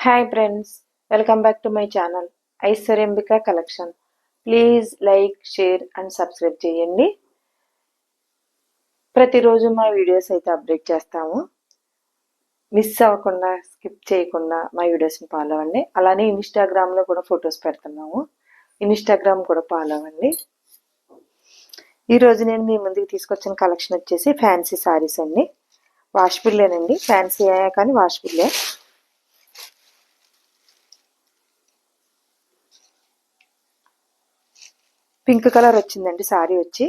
Hi friends, welcome back to my channel Aishwaryambika collection. Please like, share and subscribe చేయండి. ప్రతిరోజు మా videos అయితే update చేస్తాము. మిస్ అవ్వకుండా, స్కిప్ చేయకుండా మా వీడియోస్ని ఫాలో అవ్వండి. అలానే ఇన్స్టాగ్రామ్లో కూడా ఫొటోస్ పెడుతున్నాము. ఇన్స్టాగ్రామ్ కూడా ఫాలో అవ్వండి. ఈరోజు నేను మీ ముందుకు తీసుకొచ్చిన కలెక్షన్ వచ్చేసి ఫ్యాన్సీ శారీస్ అండి. వాష్ బిల్లేనండి, ఫ్యాన్సీ అయ్యా కానీ వాష్ బిల్లే. పింక్ కలర్ వచ్చిందండి సారీ వచ్చి.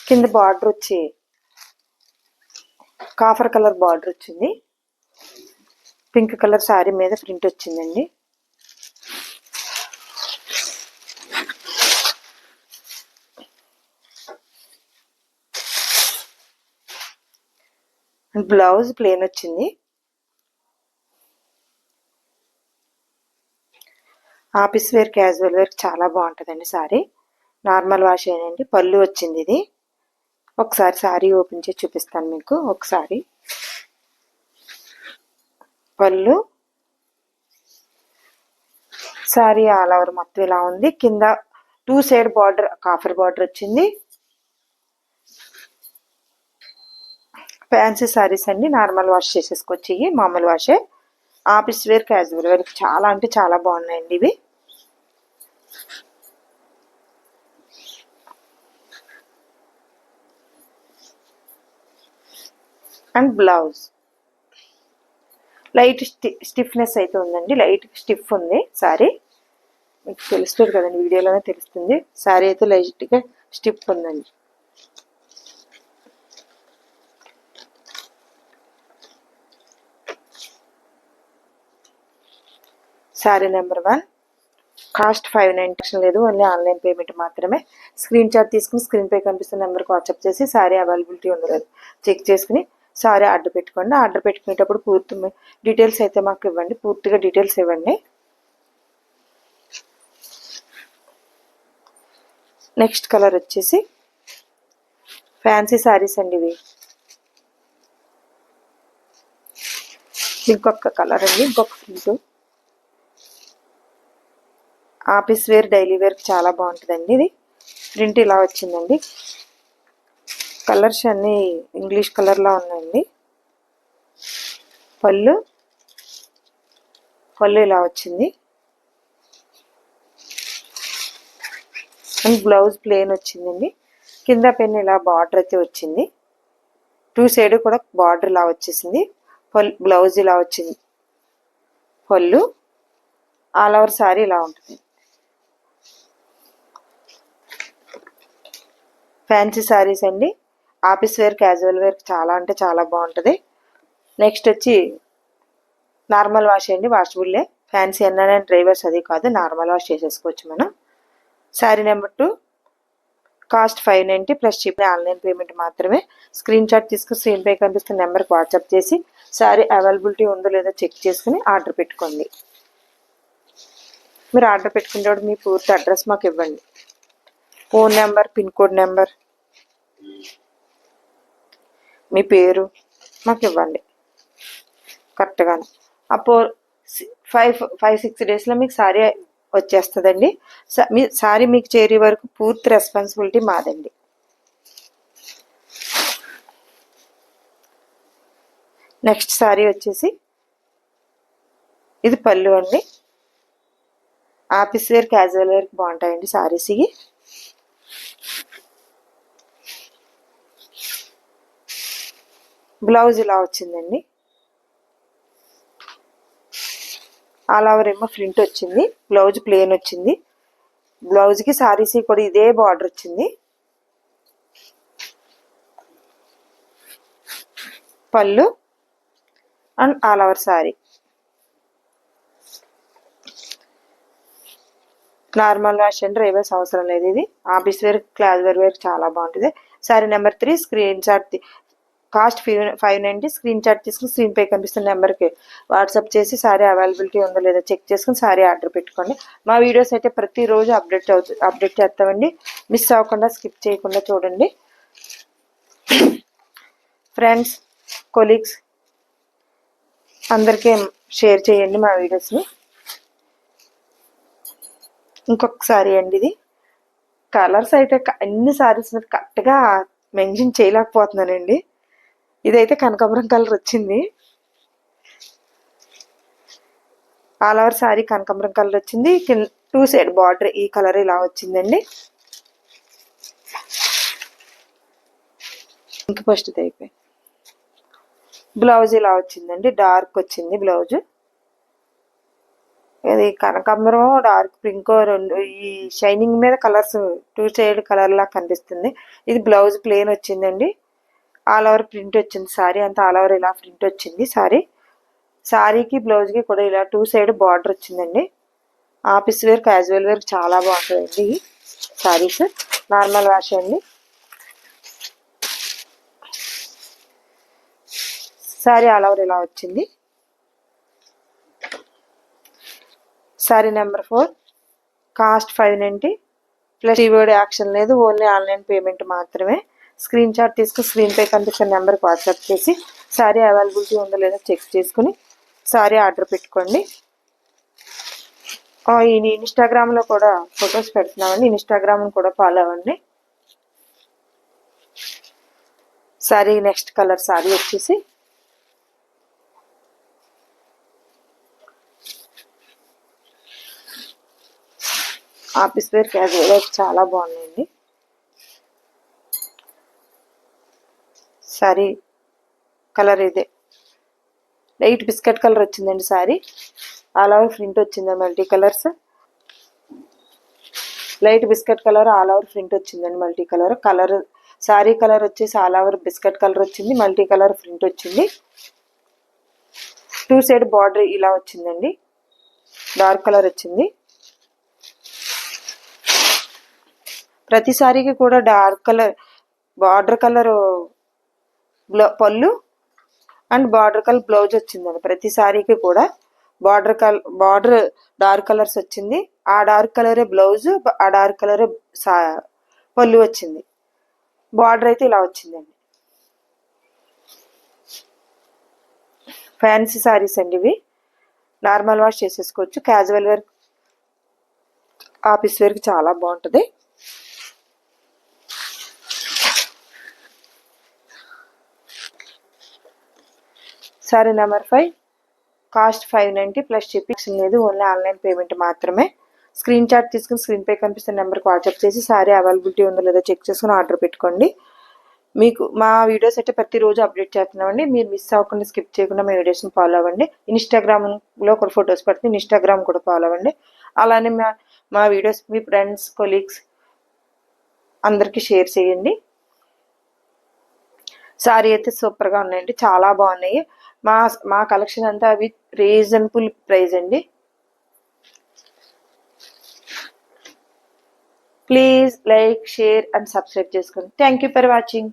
కింద బార్డర్ వచ్చి కాఫర్ కలర్ బార్డర్ వచ్చింది. పింక్ కలర్ సారీ మీద ప్రింట్ వచ్చిందండి. బ్లౌజ్ ప్లేన్ వచ్చింది. ఆఫీస్ వేర్, క్యాజువల్ వేర్ చాలా బాగుంటుందండి సారీ. Normal wash అయినండి. పళ్ళు వచ్చింది. ఇది ఒకసారి సారీ ఓపెన్ చేసి చూపిస్తాను మీకు. ఒకసారి పళ్ళు, సారీ ఆల్ ఓవర్ మొత్తం ఇలా ఉంది. కింద 2 సైడ్ బార్డర్ కాఫర్ బార్డర్ వచ్చింది. ఫ్యాన్సీ సారీస్ అండి, నార్మల్ వాష్ చేసేసుకోవచ్చు. ఇవి మామూలు వాషే. ఆఫీస్ వేర్, క్యాజువల్ వేర్ చాలా అంటే చాలా బాగున్నాయండి ఇవి. అండ్ బ్లౌజ్ లైట్ స్టిఫ్నెస్ అయితే ఉందండి. లైట్ స్టిఫ్ ఉంది సారీ. మీకు తెలుస్తుంది కదండి, వీడియోలోనే తెలుస్తుంది. సారీ అయితే లైట్గా స్టిఫ్ ఉందండి. Sorry number 1. కాస్ట్ 590 లేదు, ఓన్లీ ఆన్లైన్ పేమెంట్ మాత్రమే. స్క్రీన్ షాట్ తీసుకుని స్క్రీన్ పై కనిపిస్తున్న నెంబర్కి వాట్సాప్ చేసి సారీ అవైలబిలిటీ ఉండలేదు చెక్ చేసుకుని సారీ ఆర్డర్ పెట్టుకోండి. ఆర్డర్ పెట్టుకునేటప్పుడు పూర్తి డీటెయిల్స్ అయితే మాకు ఇవ్వండి. పూర్తిగా డీటెయిల్స్ ఇవ్వండి. నెక్స్ట్ కలర్ వచ్చేసి ఫ్యాన్సీ శారీస్ అండి ఇవి. ఇంకొక కలర్ అండి, ఇంకొక print. Office wear, daily wear చాలా బాగుంటుందండి. ఇది ప్రింట్ ఇలా వచ్చిందండి. కలర్స్ అన్నీ ఇంగ్లీష్ కలర్లో ఉన్నాయండి. పళ్ళు ఇలా వచ్చింది. అండ్ బ్లౌజ్ ప్లేన్ వచ్చిందండి. కింద పెన్ ఇలా బార్డర్ అయితే వచ్చింది. 2 సైడ్ కూడా బార్డర్ ఇలా వచ్చేసింది. బ్లౌజ్ ఇలా వచ్చింది. పళ్ళు ఆల్ ఓవర్ సారీ ఇలా ఉంటుంది. ఫ్యాన్సీ శారీస్ అండి, ఆఫీస్ వేర్, క్యాజువల్ వేర్ చాలా అంటే చాలా బాగుంటుంది. నెక్స్ట్ వచ్చి నార్మల్ వాష్ అండి, వాషబుల్లే. ఫ్యాన్సీ అన్న డ్రైవర్స్ అది కాదు, నార్మల్ వాష్ చేసేసుకోవచ్చు మనం. Sari number 2. Cost 590 plus ship. Online payment మాత్రమే. స్క్రీన్ షాట్ తీసుకుని స్క్రీన్ పై కనిపిస్తున్న నెంబర్కి వాట్సాప్ చేసి శారీ అవైలబిలిటీ ఉందో లేదో చెక్ చేసుకుని ఆర్డర్ పెట్టుకోండి. మీరు ఆర్డర్ పెట్టుకునేటప్పుడు మీ పూర్తి అడ్రస్ మాకు ఇవ్వండి. Phone number, pin code number, మీ పేరు మాకు ఇవ్వండి కరెక్ట్గానే. అప్పుడు 5-6 డేస్లో మీకు సారీ వచ్చేస్తుందండి. మీ సారీ మీకు చేరే వరకు పూర్తి రెస్పాన్సిబిలిటీ మాదండి. నెక్స్ట్ సారీ వచ్చేసి ఇది పళ్ళు అండి. ఆఫీస్ వేర్, క్యాజువల్ వేర్కి బాగుంటాయండి సారీస్ ఇవి. బ్లౌజ్ ఇలా వచ్చిందండి. ఆల్ ఓవర్ ఏమో ప్రింట్ వచ్చింది. బ్లౌజ్ ప్లేన్ వచ్చింది. బ్లౌజ్కి సారీస్ కూడా ఇదే బార్డర్ వచ్చింది. పళ్ళు and all over sorry. Normal wash and drivers అవసరం లేదు. ఇది ఆఫీస్ వేర్, క్యాజువల్ వేర్ చాలా బాగుంటుంది. Sorry number 3. Screen shot cost 590. Screen shot తీసుకుని స్క్రీన్ పై కనిపిస్తున్న నెంబర్కి వాట్సాప్ చేసి సారీ అవైలబిలిటీ ఉందో లేదో చెక్ చేసుకుని సారీ ఆర్డర్ పెట్టుకోండి. మా వీడియోస్ అయితే ప్రతిరోజు అప్డేట్ చేస్తామండి. మిస్ అవ్వకుండా, స్కిప్ చేయకుండా చూడండి. ఫ్రెండ్స్, కొలీగ్స్, అందరికీ షేర్ చేయండి మా వీడియోస్ని. ఇంకొకసారి అండి, ఇది కలర్స్ అయితే అన్ని సారీస్ మీద కరెక్ట్గా మెన్షన్ చేయలేకపోతున్నానండి. ఇదైతే కనకాంబరం కలర్ వచ్చింది. ఆల్ ఓవర్ సారీ కనకాంబరం కలర్ వచ్చింది. 2 సైడ్ బార్డర్ ఈ కలర్ ఇలా వచ్చిందండి. ఇంక ఫస్ట్ అయిపోయి బ్లౌజ్ ఇలా వచ్చిందండి. డార్క్ వచ్చింది బ్లౌజ్. ఇది కనకాంబరం డార్క్ పింక్ రెండు ఈ షైనింగ్ మీద కలర్స్ 2 సైడ్ కలర్ లా కనిపిస్తుంది. ఇది బ్లౌజ్ ప్లెయిన్ వచ్చిందండి. ఆల్ ఓవర్ ప్రింట్ వచ్చింది. సారీ అంతా ఆల్ ఓవర్ ఇలా ప్రింట్ వచ్చింది. సారీకి బ్లౌజ్కి కూడా ఇలా 2 సైడ్ బార్డర్ వచ్చిందండి. ఆఫీస్ వేర్ క్యాజువల్ వేర్ చాలా బాగుంటుందండి ఈ సారీస్. నార్మల్ వాష్ అండి. సారీ ఆల్ ఓవర్ ఇలా వచ్చింది. Sorry number 4 cost 590 plus keyword action లేదు. ఓన్లీ ఆన్లైన్ పేమెంట్ మాత్రమే. స్క్రీన్ షాట్ తీసుకుని స్క్రీన్పై కనిపించిన నెంబర్కి వాట్సాప్ చేసి సారీ అవైలబిలిటీ ఉందో లేదో చెక్ చేసుకుని సారీ ఆర్డర్ పెట్టుకోండి. ఈ ఇన్స్టాగ్రామ్లో కూడా ఫొటోస్ పెడుతున్నామండి. ఇన్స్టాగ్రామ్ కూడా ఫాలో అవ్వండి. సారీ నెక్స్ట్ కలర్ సారీ వచ్చేసి ఆఫీస్ వేర్ క్యాజువల్ వేర్ చాలా బాగున్నాయండి. సారీ కలర్ ఇదే లైట్ బిస్కెట్ కలర్ వచ్చిందండి. సారీ ఆల్ ఓవర్ ప్రింట్ వచ్చింది. Multi colours light biscuit colour all over print వచ్చిందండి. మల్టీ కలర్ సారీ కలర్ వచ్చేసి ఆల్ ఓవర్ బిస్కెట్ కలర్ వచ్చింది. Multi colour print వచ్చింది. 2 side border ఇలా వచ్చిందండి. డార్క్ కలర్ వచ్చింది. ప్రతి సారీకి కూడా డార్క్ కలర్ బార్డర్ కలర్ పళ్ళు అండ్ బార్డర్ కలర్ బ్లౌజ్ వచ్చిందండి. ప్రతి సారీకి కూడా బార్డర్ డార్క్ కలర్స్ వచ్చింది. ఆ డార్క్ కలరే బ్లౌజ్, ఆ డార్క్ కలరే పళ్ళు వచ్చింది. బార్డర్ అయితే ఇలా వచ్చిందండి. ఫ్యాన్సీ సారీస్ అండి ఇవి. నార్మల్ వాష్ చేసేసుకోవచ్చు. క్యాజువల్ వేర్ ఆఫీస్ వేర్కి చాలా బాగుంటుంది. Sorry number 5 cost 590 plus shipping లేదు. ఓన్లీ ఆన్లైన్ పేమెంట్ మాత్రమే. స్క్రీన్ షాట్ తీసుకుని స్క్రీన్పై కనిపిస్తున్న నెంబర్కి వాట్సాప్ చేసి సారీ అవైలబిలిటీ ఉందో లేదో చెక్ చేసుకుని ఆర్డర్ పెట్టుకోండి. మీకు మా వీడియోస్ అయితే ప్రతిరోజు అప్డేట్ చేస్తున్నామండి. మీరు మిస్ అవ్వకుండా స్కిప్ చేయకుండా మా వీడియోస్ని ఫాలో అవ్వండి. ఇన్స్టాగ్రామ్లో కూడా ఫొటోస్ పెడుతుంది. ఇన్స్టాగ్రామ్ కూడా ఫాలో అవ్వండి. అలానే మా వీడియోస్ మీ ఫ్రెండ్స్ కొలీగ్స్ అందరికీ షేర్ చేయండి. సారీ అయితే సూపర్గా ఉన్నాయండి. చాలా బాగున్నాయి. మా కలెక్షన్ అంతా విత్ రీజనబుల్ ప్రైస్ అండి. Please like share and subscribe చేసుకోండి. Thank you for watching.